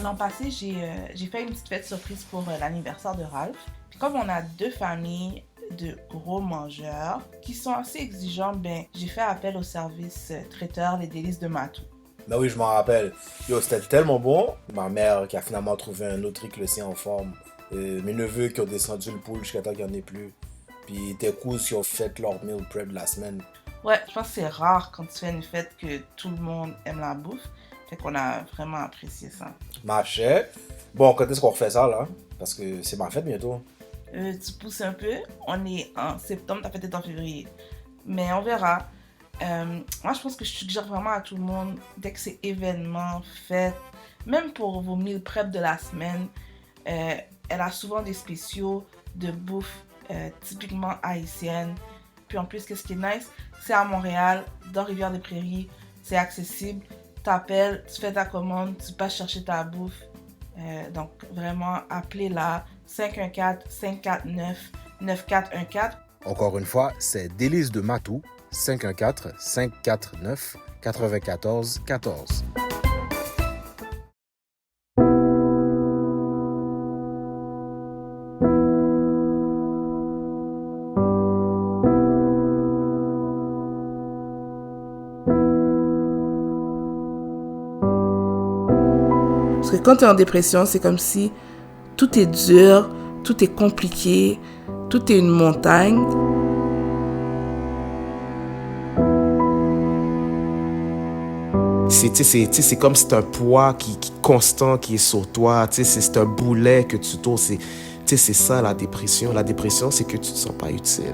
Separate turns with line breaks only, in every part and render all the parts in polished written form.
L'an passé, j'ai fait une petite fête surprise pour l'anniversaire de Ralph. Puis comme on a 2 familles de gros mangeurs qui sont assez exigeants, j'ai fait appel au service traiteur Les Délices de Matou.
Ben oui, je m'en rappelle. Yo, c'était tellement bon. Ma mère qui a finalement trouvé un autre riz que le sien en forme. Mes neveux qui ont descendu le pool jusqu'à temps qu'il n'y en ait plus. Puis tes cousins qui ont fait leur meal prep de la semaine.
Ouais, je pense que c'est rare quand tu fais une fête que tout le monde aime la bouffe. Fait qu'on a vraiment apprécié ça.
Ma chère. Bon, quand est-ce qu'on refait ça, là? Parce que c'est ma fête bientôt.
Tu pousses un peu. On est en septembre, ta fête est en février. Mais on verra. Moi, je pense que je suggère vraiment à tout le monde, dès que c'est événement, fête, même pour vos meal prep de la semaine, elle a souvent des spéciaux de bouffe typiquement haïtienne. Puis en plus, qu'est-ce qui est nice, c'est à Montréal, dans Rivière-des-Prairies, c'est accessible. T'appelles, tu fais ta commande, tu passes chercher ta bouffe. Donc vraiment, appelez-la 514-549-9414.
Encore une fois, c'est Délices de Matou, 514-549-9414.
Parce que quand tu es en dépression, c'est comme si tout est dur, tout est compliqué, tout est une montagne.
C'est comme si c'est un poids qui constant qui est sur toi. C'est un boulet que tu tournes. C'est ça la dépression. La dépression, c'est que tu te sens pas utile.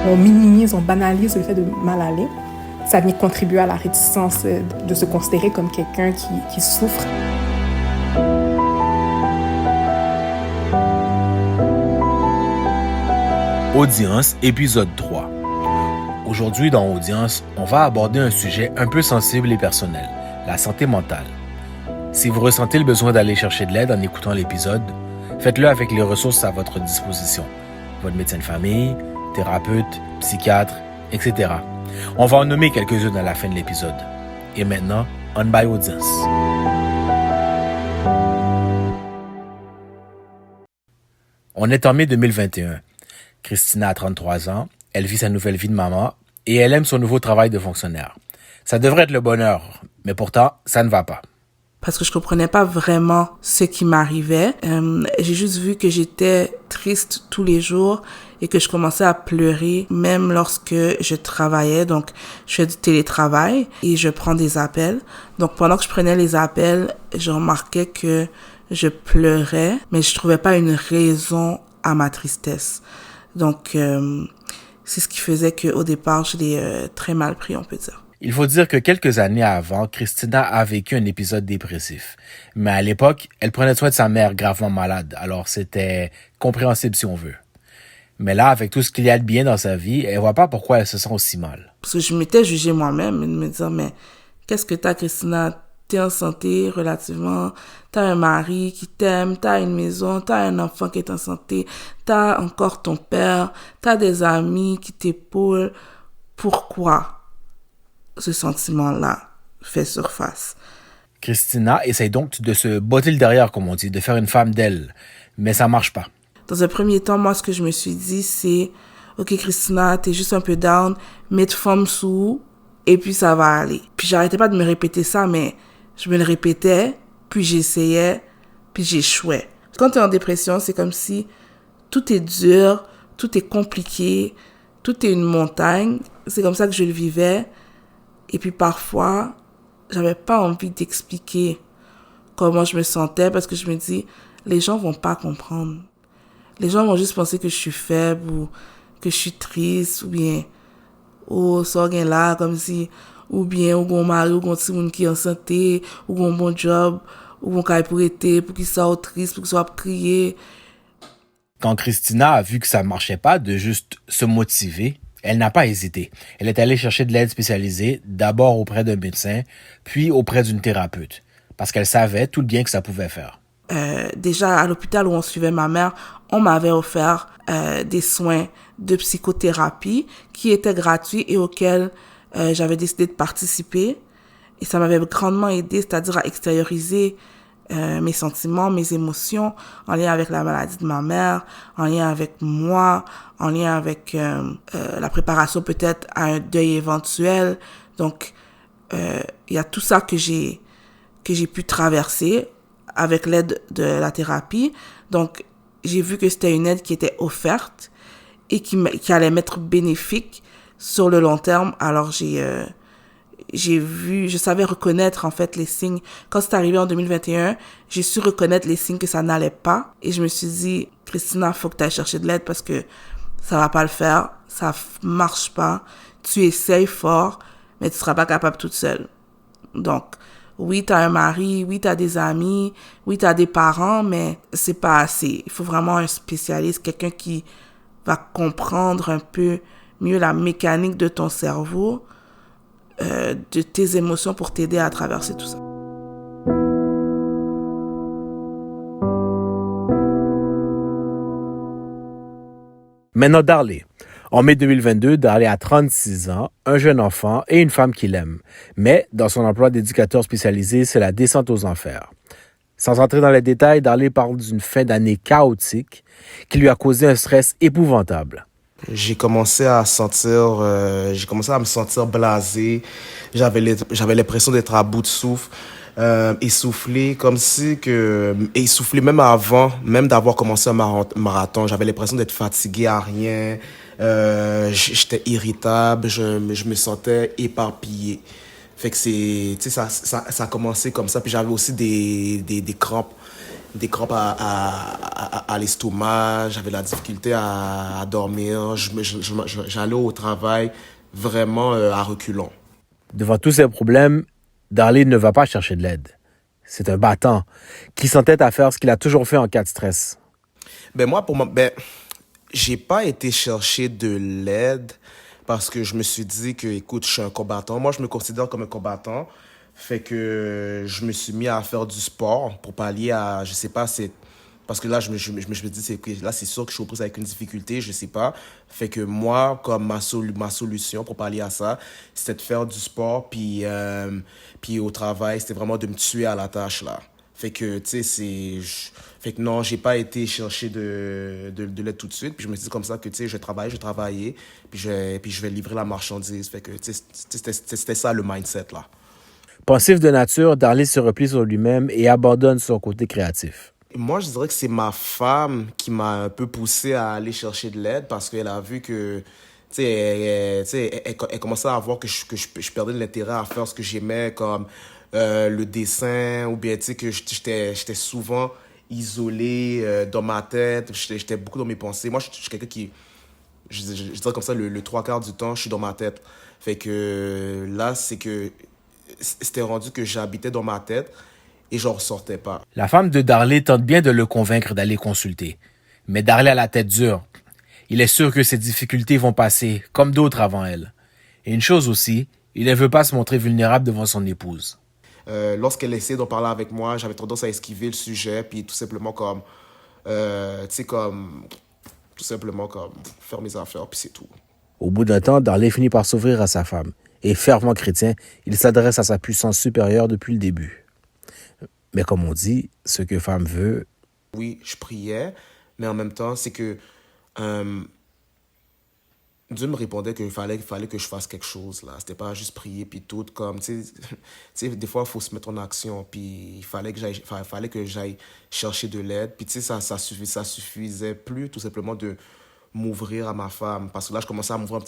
On minimise, on banalise le fait de mal aller. Ça vient contribuer à la réticence de se considérer comme quelqu'un qui souffre.
Audience, épisode 3. Aujourd'hui, dans Audience, on va aborder un sujet un peu sensible et personnel, la santé mentale. Si vous ressentez le besoin d'aller chercher de l'aide en écoutant l'épisode, faites-le avec les ressources à votre disposition. Votre médecin de famille, thérapeute, psychiatre, etc. On va en nommer quelques-unes à la fin de l'épisode. Et maintenant, on by Audience. On est en mai 2021. Christina a 33 ans, elle vit sa nouvelle vie de maman et elle aime son nouveau travail de fonctionnaire. Ça devrait être le bonheur, mais pourtant, ça ne va pas.
Parce que je comprenais pas vraiment ce qui m'arrivait. J'ai juste vu que j'étais triste tous les jours et que je commençais à pleurer même lorsque je travaillais. Donc, je fais du télétravail et je prends des appels. Donc, pendant que je prenais les appels, je remarquais que je pleurais, mais je trouvais pas une raison à ma tristesse. Donc, c'est ce qui faisait qu'au départ, je l'ai très mal pris, on peut dire.
Il faut dire que quelques années avant, Christina a vécu un épisode dépressif. Mais à l'époque, elle prenait soin de sa mère gravement malade, alors c'était compréhensible si on veut. Mais là, avec tout ce qu'il y a de bien dans sa vie, elle voit pas pourquoi elle se sent aussi mal.
Parce que je m'étais jugée moi-même et de me dire, mais qu'est-ce que t'as, Christina? T'es en santé relativement, t'as un mari qui t'aime, t'as une maison, t'as un enfant qui est en santé, t'as encore ton père, t'as des amis qui t'épaulent. Pourquoi ce sentiment-là fait surface?
Christina essaye donc de se botter le derrière, comme on dit, de faire une femme d'elle. Mais ça marche pas.
Dans un premier temps, moi, ce que je me suis dit, c'est « Ok, Christina, t'es juste un peu down, mets de forme sous, et puis ça va aller. » Puis j'arrêtais pas de me répéter ça, mais je me le répétais, puis j'essayais, puis j'échouais. Quand t'es en dépression, c'est comme si tout est dur, tout est compliqué, tout est une montagne. C'est comme ça que je le vivais. Et puis parfois, j'avais pas envie d'expliquer comment je me sentais parce que je me dis, les gens vont pas comprendre. Les gens vont juste penser que je suis faible ou que je suis triste ou bien, oh, ça vient là, comme si, ou bien, ou mon mari, ou mon petit monde qui est en santé, ou mon bon job, ou mon caille pour été, pour qu'il soit triste, pour qu'il soit crier.
Quand Christina a vu que ça marchait pas de juste se motiver, elle n'a pas hésité. Elle est allée chercher de l'aide spécialisée, d'abord auprès d'un médecin, puis auprès d'une thérapeute, parce qu'elle savait tout le bien que ça pouvait faire.
Déjà, à l'hôpital où on suivait ma mère, on m'avait offert des soins de psychothérapie qui étaient gratuits et auxquels j'avais décidé de participer. Et ça m'avait grandement aidé, c'est-à-dire à extérioriser mes sentiments, mes émotions en lien avec la maladie de ma mère, en lien avec moi, en lien avec la préparation peut-être à un deuil éventuel. Donc, il y a tout ça que j'ai pu traverser avec l'aide de la thérapie. Donc, j'ai vu que c'était une aide qui était offerte et qui allait m'être bénéfique sur le long terme. Alors, je savais reconnaître en fait les signes. Quand c'est arrivé en 2021, j'ai su reconnaître les signes que ça n'allait pas. Et je me suis dit, Christina, faut que tu ailles chercher de l'aide parce que ça va pas le faire, ça marche pas. Tu essayes fort, mais tu seras pas capable toute seule. Donc, oui, t'as un mari, oui, t'as des amis, oui, t'as des parents, mais c'est pas assez. Il faut vraiment un spécialiste, quelqu'un qui va comprendre un peu mieux la mécanique de ton cerveau, de tes émotions pour t'aider à traverser tout ça.
Maintenant, Darley. En mai 2022, Darley a 36 ans, un jeune enfant et une femme qu'il aime. Mais, dans son emploi d'éducateur spécialisé, c'est la descente aux enfers. Sans entrer dans les détails, Darley parle d'une fin d'année chaotique qui lui a causé un stress épouvantable.
J'ai commencé à me sentir blasé. J'avais l'impression d'être à bout de souffle, essoufflé, essoufflé même avant, même d'avoir commencé un marathon. J'avais l'impression d'être fatigué à rien. J'étais irritable, je me sentais éparpillé. Fait que ça a commencé comme ça. Puis j'avais aussi des crampes à l'estomac, j'avais la difficulté à dormir, j'allais au travail vraiment à reculons.
Devant tous ces problèmes, Darley ne va pas chercher de l'aide. C'est un battant qui s'entête à faire ce qu'il a toujours fait en cas de stress.
J'ai pas été chercher de l'aide parce que je me suis dit que, écoute, je suis un combattant. Moi, je me considère comme un combattant. Fait que je me suis mis à faire du sport pour pallier à, je sais pas, parce que là, je me dis, là, c'est sûr que je suis aux prises avec une difficulté, je sais pas. Fait que moi, comme ma solution pour pallier à ça, c'était de faire du sport, puis au travail, c'était vraiment de me tuer à la tâche, là. Fait que, tu sais, fait que non, j'ai pas été chercher de l'aide tout de suite. Puis je me suis dit comme ça que, tu sais, je travaillais, puis je vais livrer la marchandise. Fait que, tu sais, c'était ça le mindset, là.
Pensif de nature, Darley se replie sur lui-même et abandonne son côté créatif.
Moi, je dirais que c'est ma femme qui m'a un peu poussé à aller chercher de l'aide parce qu'elle a vu que, tu sais, elle commençait à voir que je perdais de l'intérêt à faire ce que j'aimais, comme le dessin, ou bien, tu sais, que j'étais souvent isolé dans ma tête, j'étais beaucoup dans mes pensées. Moi, je suis quelqu'un qui, je dirais comme ça, le trois quarts du temps, je suis dans ma tête. Fait que là, c'est que c'était rendu que j'habitais dans ma tête et je ressortais pas.
La femme de Darley tente bien de le convaincre d'aller consulter. Mais Darley a la tête dure. Il est sûr que ses difficultés vont passer, comme d'autres avant elle. Et une chose aussi, il ne veut pas se montrer vulnérable devant son épouse.
Lorsqu'elle essayait d'en parler avec moi, j'avais tendance à esquiver le sujet, puis tout simplement comme faire mes affaires, puis c'est tout.
Au bout d'un temps, Darley finit par s'ouvrir à sa femme. Et fervent chrétien, il s'adresse à sa puissance supérieure depuis le début. Mais comme on dit, ce que femme veut...
Oui, je priais, mais en même temps, c'est que Dieu me répondait qu'il fallait que je fasse quelque chose, là. C'était pas juste prier, puis tout, comme, tu sais, des fois, il faut se mettre en action, puis il fallait que j'aille chercher de l'aide, puis tu sais, ça suffisait plus, tout simplement, de m'ouvrir à ma femme, parce que là, je commençais à m'ouvrir un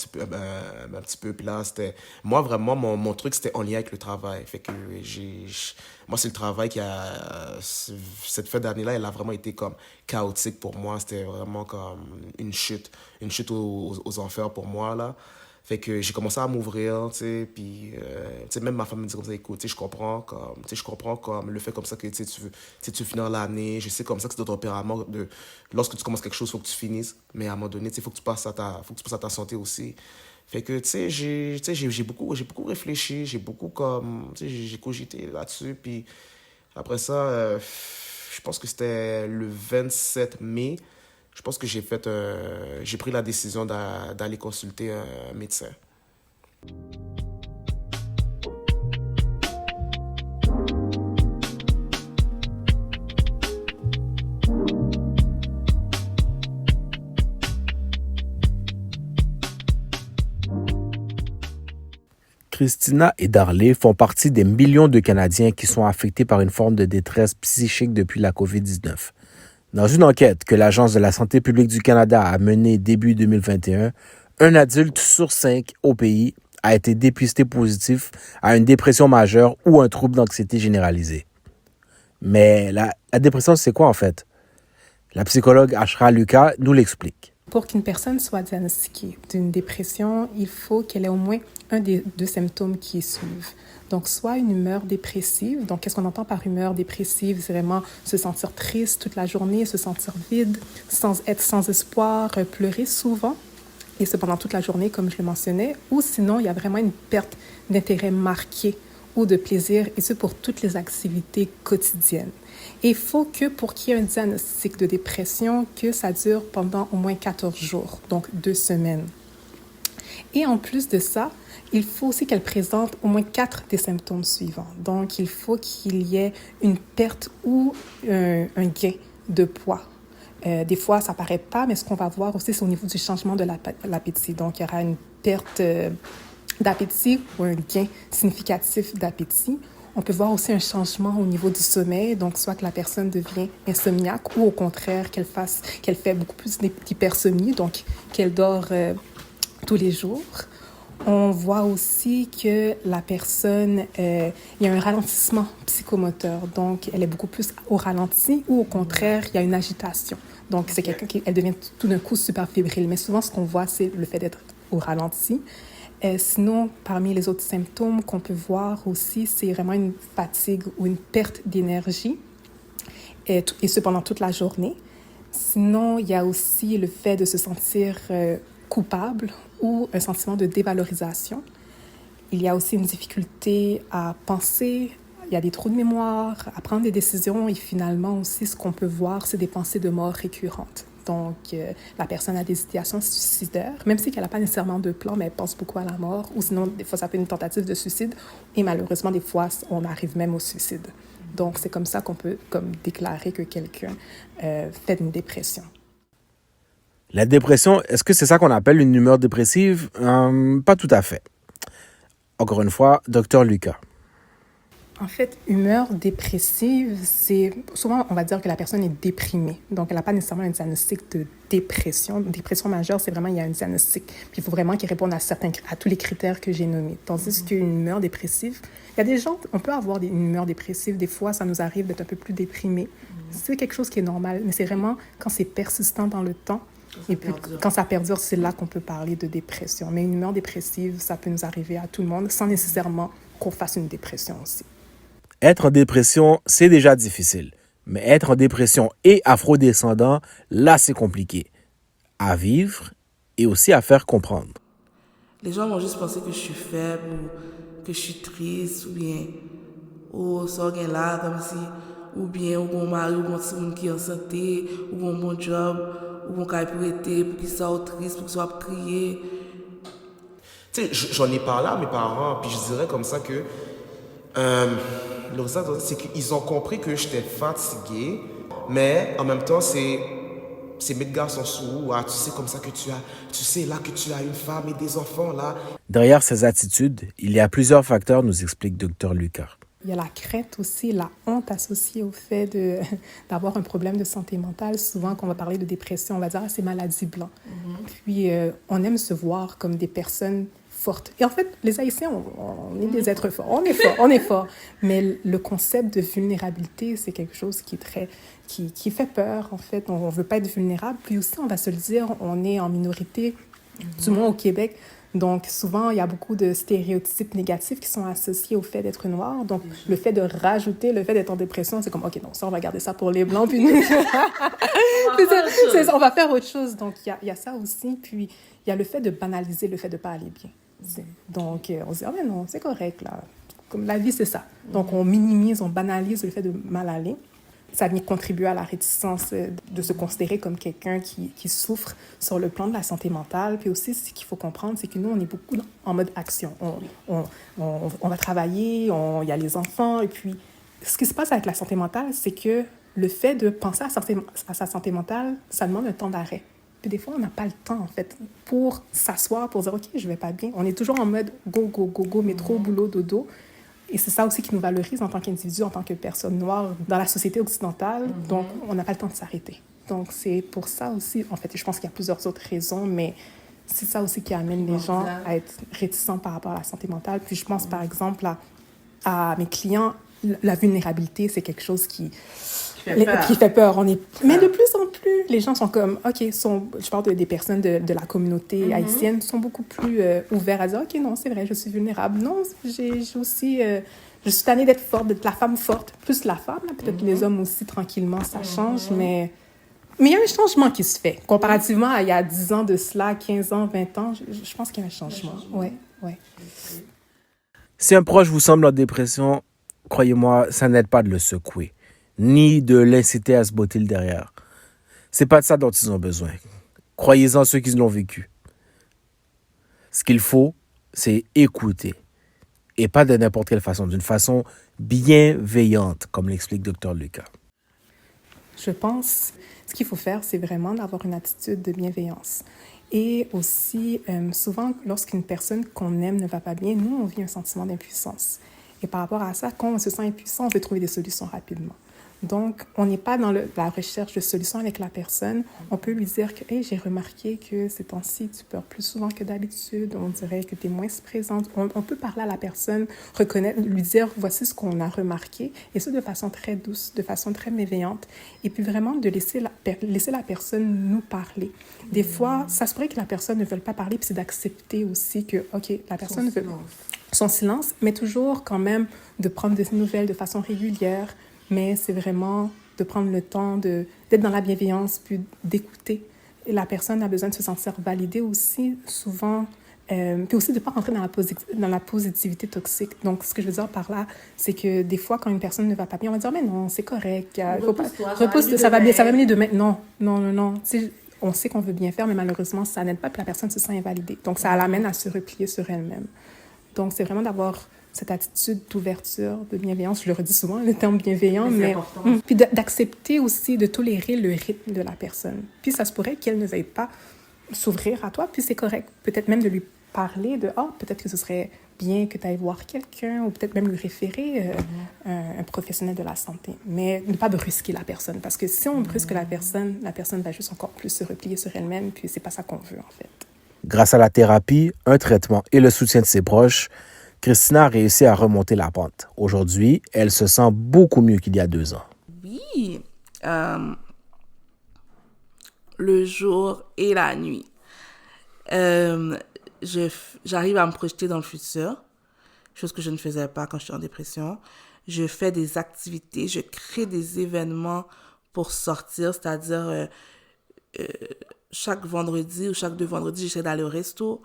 petit peu, puis là, c'était... Moi, vraiment, mon truc, c'était en lien avec le travail, fait que moi, c'est le travail qui a... Cette fin d'année-là, elle a vraiment été comme chaotique pour moi, c'était vraiment comme une chute aux enfers pour moi, là. Fait que j'ai commencé à m'ouvrir, tu sais, puis, tu sais, même ma femme me dit comme ça, écoute, tu sais, je comprends comme le fait comme ça que, tu veux finir l'année, je sais comme ça que c'est ton tempérament, lorsque tu commences quelque chose, il faut que tu finisses, mais à un moment donné, tu sais, faut que tu passes à ta santé aussi. Fait que, tu sais, j'ai beaucoup réfléchi, j'ai beaucoup comme, tu sais, j'ai cogité là-dessus, puis après ça, je pense que c'était le 27 mai, je pense que j'ai pris la décision d'aller consulter un médecin.
Christina et Darley font partie des millions de Canadiens qui sont affectés par une forme de détresse psychique depuis la COVID-19. Dans une enquête que l'Agence de la santé publique du Canada a menée début 2021, un adulte sur 5 au pays a été dépisté positif à une dépression majeure ou un trouble d'anxiété généralisée. Mais la dépression, c'est quoi en fait? La psychologue Ashra Lucas nous l'explique.
Pour qu'une personne soit diagnostiquée d'une dépression, il faut qu'elle ait au moins un des deux symptômes qui suivent. Donc, soit une humeur dépressive. Donc, qu'est-ce qu'on entend par humeur dépressive? C'est vraiment se sentir triste toute la journée, se sentir vide, être sans espoir, pleurer souvent, et ce pendant toute la journée, comme je le mentionnais. Ou sinon, il y a vraiment une perte d'intérêt marquée ou de plaisir, et ce pour toutes les activités quotidiennes. Et il faut que pour qu'il y ait un diagnostic de dépression, que ça dure pendant au moins 14 jours, donc 2 semaines. Et en plus de ça, il faut aussi qu'elle présente au moins 4 des symptômes suivants. Donc, il faut qu'il y ait une perte ou un gain de poids. Des fois, ça ne paraît pas, mais ce qu'on va voir aussi, c'est au niveau du changement de l'appétit. Donc, il y aura une perte d'appétit ou un gain significatif d'appétit. On peut voir aussi un changement au niveau du sommeil, donc soit que la personne devient insomniaque ou au contraire qu'elle fait beaucoup plus d'hypersomnie, donc qu'elle dort tous les jours. On voit aussi que la personne, il y a un ralentissement psychomoteur, donc elle est beaucoup plus au ralenti ou au contraire, il y a une agitation. Donc c'est quelqu'un elle devient tout d'un coup super fébrile, mais souvent ce qu'on voit, c'est le fait d'être au ralenti. Sinon, parmi les autres symptômes qu'on peut voir aussi, c'est vraiment une fatigue ou une perte d'énergie, et ce pendant toute la journée. Sinon, il y a aussi le fait de se sentir coupable ou un sentiment de dévalorisation. Il y a aussi une difficulté à penser, il y a des trous de mémoire, à prendre des décisions et finalement aussi ce qu'on peut voir, c'est des pensées de mort récurrentes. Donc, la personne a des idéations suicidaires, même si elle n'a pas nécessairement de plan, mais elle pense beaucoup à la mort, ou sinon, des fois, ça peut être une tentative de suicide, et malheureusement, des fois, on arrive même au suicide. Donc, c'est comme ça qu'on peut déclarer que quelqu'un fait une dépression.
La dépression, est-ce que c'est ça qu'on appelle une humeur dépressive? Pas tout à fait. Encore une fois, Dr Lucas.
En fait, humeur dépressive, c'est souvent, on va dire que la personne est déprimée. Donc, elle n'a pas nécessairement un diagnostic de dépression. Dépression majeure, c'est vraiment, il y a un diagnostic. Puis, il faut vraiment qu'il réponde à tous les critères que j'ai nommés. Tandis qu'une humeur dépressive, il y a des gens, on peut avoir une humeur dépressive. Des fois, ça nous arrive d'être un peu plus déprimé. C'est quelque chose qui est normal, mais c'est vraiment quand c'est persistant dans le temps. Et puis, quand ça perdure, c'est là qu'on peut parler de dépression. Mais une humeur dépressive, ça peut nous arriver à tout le monde, sans nécessairement qu'on fasse une dépression aussi.
Être en dépression, c'est déjà difficile. Mais être en dépression et afrodescendant, là, c'est compliqué. À vivre et aussi à faire comprendre.
Les gens vont juste penser que je suis faible ou que je suis triste ou bien oh, ça vient là comme si ou bien ou mon mari ou mon petit monde qui est en santé ou mon bon job ou mon cas pour été pour qu'ils soient tristes, pour qu'ils soient criés.
Tu sais, j'en ai parlé à mes parents, puis je dirais comme ça que le résultat, c'est qu'ils ont compris que j'étais fatigué, mais en même temps, c'est mes gars sont sous, tu sais comme ça que tu sais là que tu as une femme et des enfants là.
Derrière ces attitudes, il y a plusieurs facteurs, nous explique Dr Lucas.
Il y a la crainte aussi, la honte associée au fait d'avoir un problème de santé mentale. Souvent, quand on va parler de dépression, on va dire « ah, c'est maladie blanc ». Puis, on aime se voir comme des personnes fortes. Et en fait, les Haïtiens, on est des êtres forts. On est forts. Mais le concept de vulnérabilité, c'est quelque chose qui fait peur, en fait. On ne veut pas être vulnérable. Puis aussi, on va se le dire, on est en minorité, du moins au Québec. Donc, souvent, il y a beaucoup de stéréotypes négatifs qui sont associés au fait d'être noir. Donc, le fait de rajouter le fait d'être en dépression, c'est comme, OK, non, ça, on va garder ça pour les Blancs. Puis nous, on va faire autre chose. Donc, il y a ça aussi. Puis, il y a le fait de banaliser le fait de ne pas aller bien. Donc, on se dit, ah, mais non, c'est correct, là. Comme la vie, c'est ça. Donc, on minimise, on banalise le fait de mal aller. ça vient contribuer à la réticence de se considérer comme quelqu'un qui souffre sur le plan de la santé mentale. Puis aussi, ce qu'il faut comprendre, c'est que nous, on est beaucoup en mode action. On va travailler, il y a les enfants. Et puis, ce qui se passe avec la santé mentale, c'est que le fait de penser à sa santé mentale, ça demande un temps d'arrêt. Puis des fois, on n'a pas le temps, en fait, pour s'asseoir, pour dire, OK, je vais pas bien. On est toujours en mode go, go, go, go, métro, boulot, dodo. Et c'est ça aussi qui nous valorise en tant qu'individu, en tant que personne noire dans la société occidentale. Donc, on n'a pas le temps de s'arrêter. Donc, c'est pour ça aussi, en fait, je pense qu'il y a plusieurs autres raisons, mais c'est ça aussi qui amène les gens à être réticents par rapport à la santé mentale. Puis je pense, par exemple, à mes clients, la vulnérabilité, c'est quelque chose qui fait peur. Mais de plus en plus, les gens sont comme, OK, je parle des personnes de la communauté haïtienne, sont beaucoup plus ouverts à dire, OK, non, c'est vrai, je suis vulnérable. Non, j'ai aussi... je suis tannée d'être forte, d'être la femme forte. Plus la femme, là, peut-être les hommes aussi, tranquillement, ça change, mais il y a un changement qui se fait. Comparativement à il y a 10 ans de cela, 15 ans, 20 ans, je pense qu'il y a un changement. Ouais.
Si un proche vous semble en dépression, croyez-moi, ça n'aide pas de le secouer, ni de l'inciter à se botter le derrière. C'est pas de ça dont ils ont besoin. Croyez-en ceux qui l'ont vécu. Ce qu'il faut, c'est écouter. Et pas de n'importe quelle façon, d'une façon bienveillante, comme l'explique Dr. Lucas.
Je pense, ce qu'il faut faire, c'est vraiment d'avoir une attitude de bienveillance. Et aussi, souvent, lorsqu'une personne qu'on aime ne va pas bien, nous, on vit un sentiment d'impuissance. Et par rapport à ça, quand on se sent impuissant, on peut trouver des solutions rapidement. Donc, on n'est pas dans la recherche de solutions avec la personne. On peut lui dire que « Hey, j'ai remarqué que ces temps-ci, tu pleures plus souvent que d'habitude. On dirait que tu es moins présente. » On peut parler à la personne, reconnaître, lui dire « Voici ce qu'on a remarqué. » Et ça de façon très douce, de façon très bienveillante. Et puis vraiment de laisser la personne nous parler. Des fois, ça se pourrait que la personne ne veuille pas parler, puis c'est d'accepter aussi que, OK, la personne veut son silence, mais toujours quand même de prendre des nouvelles de façon régulière. Mais c'est vraiment de prendre le temps d'être dans la bienveillance, puis d'écouter. Et la personne a besoin de se sentir validée aussi, souvent. Puis aussi de ne pas rentrer dans la positivité toxique. Donc, ce que je veux dire par là, c'est que des fois, quand une personne ne va pas bien, on va dire « Mais non, c'est correct. Repousse-toi, ça va venir demain. » Non. On sait qu'on veut bien faire, mais malheureusement, ça n'aide pas, puis la personne se sent invalidée. Donc, ça l'amène à se replier sur elle-même. Donc, c'est vraiment d'avoir cette attitude d'ouverture, de bienveillance. Je le redis souvent, le terme bienveillant, mais puis d'accepter aussi, de tolérer le rythme de la personne. Puis ça se pourrait qu'elle ne veuille pas s'ouvrir à toi, puis c'est correct. Peut-être même de lui parler de « Ah, peut-être que ce serait bien que tu ailles voir quelqu'un » ou peut-être même lui référer un professionnel de la santé. Mais ne pas brusquer la personne, parce que si on brusque la personne va juste encore plus se replier sur elle-même, puis c'est pas ça qu'on veut, en fait.
Grâce à la thérapie, un traitement et le soutien de ses proches, Christina a réussi à remonter la pente. Aujourd'hui, elle se sent beaucoup mieux qu'il y a 2 ans.
Oui, le jour et la nuit. J'arrive à me projeter dans le futur, chose que je ne faisais pas quand j'étais en dépression. Je fais des activités, je crée des événements pour sortir, c'est-à-dire chaque vendredi ou chaque 2 vendredis, j'essaie d'aller au resto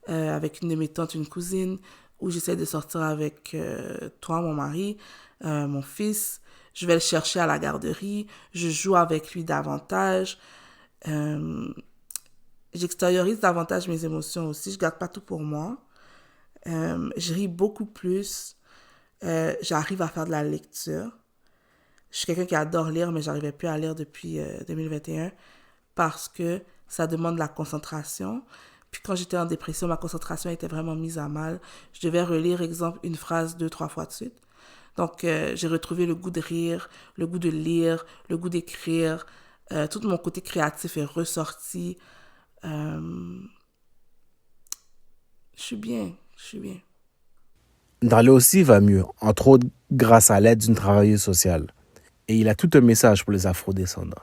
avec une de mes tantes, une cousine, où j'essaie de sortir avec toi, mon mari, mon fils. Je vais le chercher à la garderie. Je joue avec lui davantage. J'extériorise davantage mes émotions aussi. Je garde pas tout pour moi. Je ris beaucoup plus. J'arrive à faire de la lecture. Je suis quelqu'un qui adore lire, mais j'arrivais plus à lire depuis 2021 parce que ça demande de la concentration. Puis quand j'étais en dépression, ma concentration était vraiment mise à mal. Je devais relire, exemple, une phrase 2-3 fois de suite. Donc, j'ai retrouvé le goût de rire, le goût de lire, le goût d'écrire. Tout mon côté créatif est ressorti. Je suis bien.
Ndale aussi va mieux, entre autres grâce à l'aide d'une travailleuse sociale. Et il a tout un message pour les afro-descendants.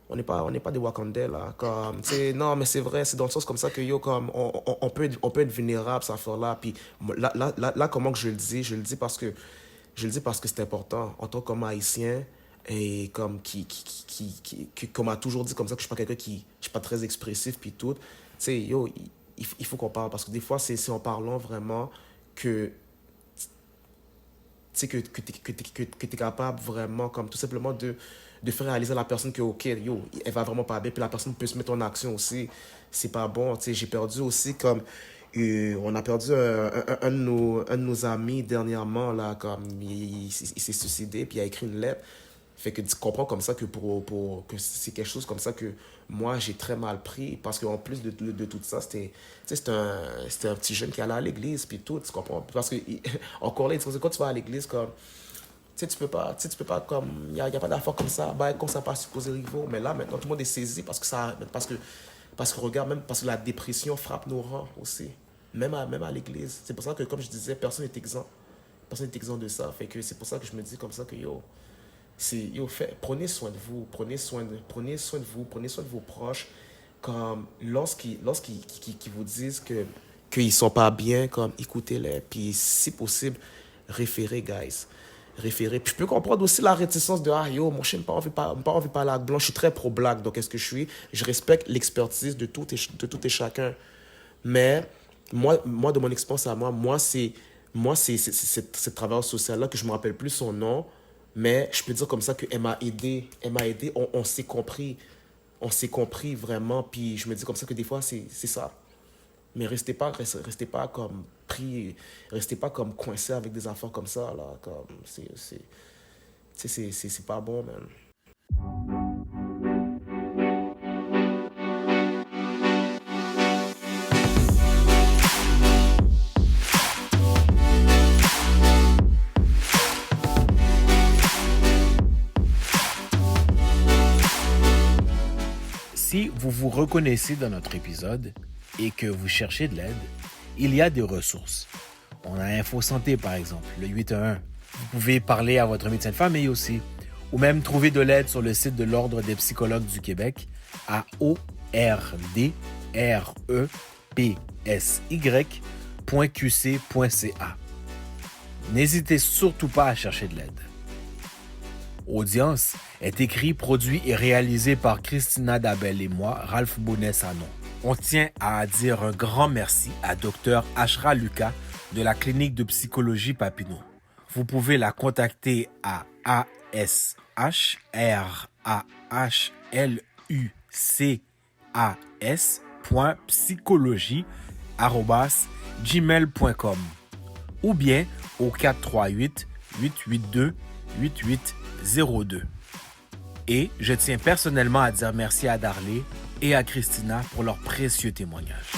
On n'est pas des Wakandais, là. Comme, non, mais c'est vrai, c'est dans le sens comme ça que, comme, on peut être vulnérable, cette affaire-là. Puis là, comment que je le dis parce que c'est important. En tant qu'homme haïtien, et comme qu'on m'a toujours dit comme ça que je suis pas quelqu'un je suis pas très expressif, puis tout. Il faut qu'on parle, parce que des fois, c'est en parlant vraiment que sais, que t'es capable vraiment, comme tout simplement de faire réaliser à la personne que, ok, yo, elle va vraiment pas bien, puis la personne peut se mettre en action aussi. C'est pas bon, tu sais. J'ai perdu aussi, comme, on a perdu un de nos amis dernièrement, là, comme, il s'est suicidé, puis il a écrit une lettre. Fait que tu comprends comme ça que que c'est quelque chose comme ça que moi j'ai très mal pris, parce qu'en plus de tout ça, c'était un petit jeune qui allait à l'église puis tout, tu comprends, parce que encore là, quand tu vas à l'église, comme tu peux pas comme il y a pas d'affaires comme ça, bah comme ça pas supposé rivaux, mais là maintenant tout le monde est saisi parce que regarde, même parce que la dépression frappe nos rangs aussi, même à l'église. C'est pour ça que, comme je disais, personne n'est exempt de ça. Fait que c'est pour ça que je me dis comme ça que prenez soin de vous, prenez soin de vos proches, comme lorsqu'ils vous disent qu'ils sont pas bien, comme écoutez-les, puis si possible, référez, guys. Référez. Puis je peux comprendre aussi la réticence de moi je n'ai pas envie de parler avec blanc, je suis très pro-black, donc est-ce que je respecte l'expertise de tout et chacun. Mais moi de mon expérience à moi c'est ce travailleur social-là, que je me rappelle plus son nom, mais je peux dire comme ça qu'elle m'a aidé, on s'est compris vraiment, puis je me dis comme ça que des fois c'est ça. Mais restez pas comme pris, restez pas comme coincé avec des affaires comme ça, là, comme c'est pas bon, man.
Si vous vous reconnaissez dans notre épisode et que vous cherchez de l'aide, il y a des ressources. On a Info Santé, par exemple, le 811. Vous pouvez parler à votre médecin de famille aussi, ou même trouver de l'aide sur le site de l'Ordre des psychologues du Québec à ordrepsy.qc.ca. N'hésitez surtout pas à chercher de l'aide. Audience est écrit, produit et réalisé par Christina Dabel et moi, Ralph Bonnet-Sanon. On tient à dire un grand merci à Dr Ashra Lucas de la clinique de psychologie Papineau. Vous pouvez la contacter à ashrahlucas.psychologie@gmail.com ou bien au 438-882-8802. Et je tiens personnellement à dire merci à Darley et à Christina pour leurs précieux témoignages.